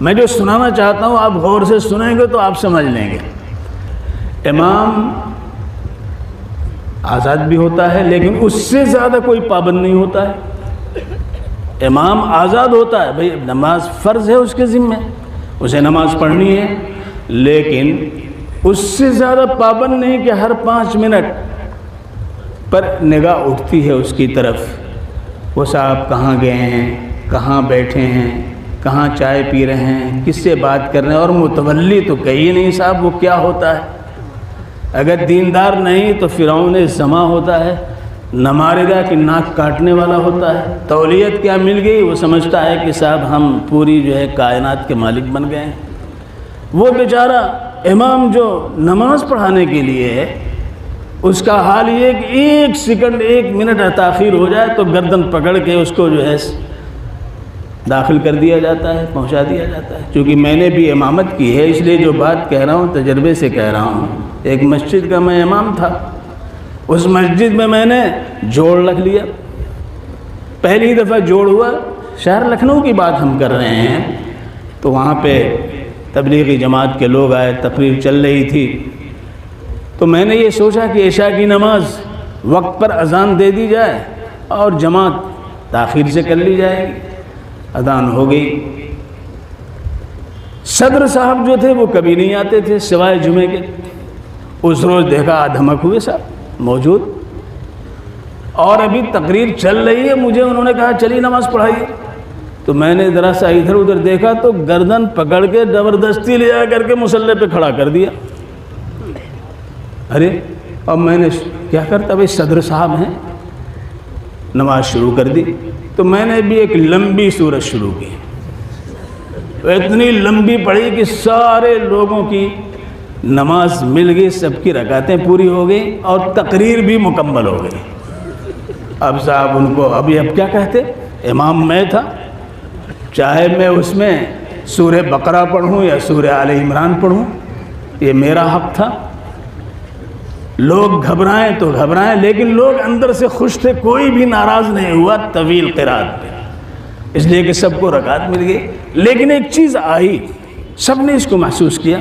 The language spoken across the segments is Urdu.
میں جو سنانا چاہتا ہوں آپ غور سے سنیں گے تو آپ سمجھ لیں گے۔ امام آزاد بھی ہوتا ہے لیکن اس سے زیادہ کوئی پابند نہیں ہوتا ہے۔ امام آزاد ہوتا ہے، بھئی نماز فرض ہے اس کے ذمہ، اسے نماز پڑھنی ہے، لیکن اس سے زیادہ پابند نہیں کہ ہر 5 منٹ پر نگاہ اٹھتی ہے اس کی طرف، وہ صاحب کہاں گئے ہیں، کہاں بیٹھے ہیں، کہاں چائے پی رہے ہیں، کس سے بات کر رہے ہیں، اور متولی تو کہیے نہیں صاحب وہ کیا ہوتا ہے۔ اگر دیندار نہیں تو فرعون زما ہوتا ہے، نماردہ کی ناک کاٹنے والا ہوتا ہے۔ تولیت کیا مل گئی، وہ سمجھتا ہے کہ صاحب ہم پوری جو ہے کائنات کے مالک بن گئے ہیں۔ وہ بیچارہ امام جو نماز پڑھانے کے لیے ہے، اس کا حال یہ کہ 1 سیکنڈ 1 منٹ تاخیر ہو جائے تو گردن پکڑ کے اس کو جو ہے داخل کر دیا جاتا ہے، پہنچا دیا جاتا ہے۔ چونکہ میں نے بھی امامت کی ہے اس لیے جو بات کہہ رہا ہوں تجربے سے کہہ رہا ہوں۔ ایک مسجد کا میں امام تھا، اس مسجد میں نے جوڑ رکھ لیا، پہلی دفعہ جوڑ ہوا، شہر لکھنؤ کی بات ہم کر رہے ہیں، تو وہاں پہ تبلیغی جماعت کے لوگ آئے، تقریر چل رہی تھی، تو میں نے یہ سوچا کہ عشاء کی نماز وقت پر اذان دے دی جائے اور جماعت تاخیر سے کر لی جائے گی۔ اذان ہو گئی، صدر صاحب جو تھے وہ کبھی نہیں آتے تھے سوائے جمعے کے، اس روز دیکھا دھمک ہوئے صاحب موجود، اور ابھی تقریر چل رہی ہے، مجھے انہوں نے کہا چلیے نماز پڑھائیے، تو میں نے ذرا سا ادھر ادھر دیکھا تو گردن پکڑ کے زبردستی لے جا کر کے مصلی پہ کھڑا کر دیا۔ ارے اب میں نے کیا کرتا، بھائی صدر صاحب ہیں، نماز شروع کر دی، تو میں نے بھی ایک لمبی سورت شروع کی، اتنی لمبی پڑھی کہ سارے لوگوں کی نماز مل گئی، سب کی رکعتیں پوری ہو گئی اور تقریر بھی مکمل ہو گئی۔ اب صاحب ان کو اب کیا کہتے، امام میں تھا، چاہے میں اس میں سورہ بقرہ پڑھوں یا سورہ آل عمران پڑھوں، یہ میرا حق تھا۔ لوگ گھبرائیں تو گھبرائیں، لیکن لوگ اندر سے خوش تھے، کوئی بھی ناراض نہیں ہوا طویل قرات پہ، اس لیے کہ سب کو رکعت مل گئی۔ لیکن ایک چیز آئی، سب نے اس کو محسوس کیا،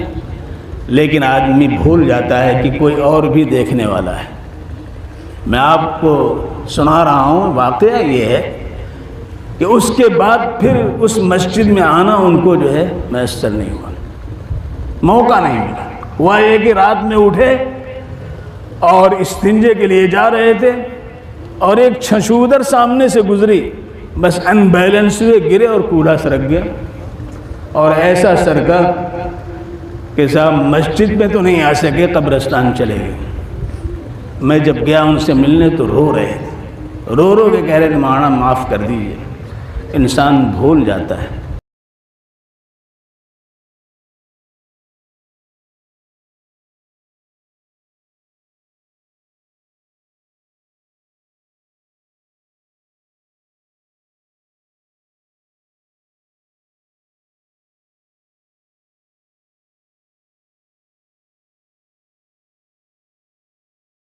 لیکن آدمی بھول جاتا ہے کہ کوئی اور بھی دیکھنے والا ہے۔ میں آپ کو سنا رہا ہوں، واقعہ یہ ہے کہ اس کے بعد پھر اس مسجد میں آنا ان کو جو ہے میسر نہیں ہوا، موقع نہیں ملا۔ ہوا یہ کہ رات میں اٹھے اور استنجے کے لیے جا رہے تھے اور ایک چھچھودر سامنے سے گزری، بس ان بیلنس ہوئے، گرے اور کوڑا سرک گیا، اور ایسا سرکا کہ صاحب مسجد میں تو نہیں آ سکے، قبرستان چلے گئے۔ میں جب گیا ان سے ملنے تو رو رہے تھے، رو رو کے کہہ رہے تھے مولانا معاف کر دیجیے۔ انسان بھول جاتا ہے،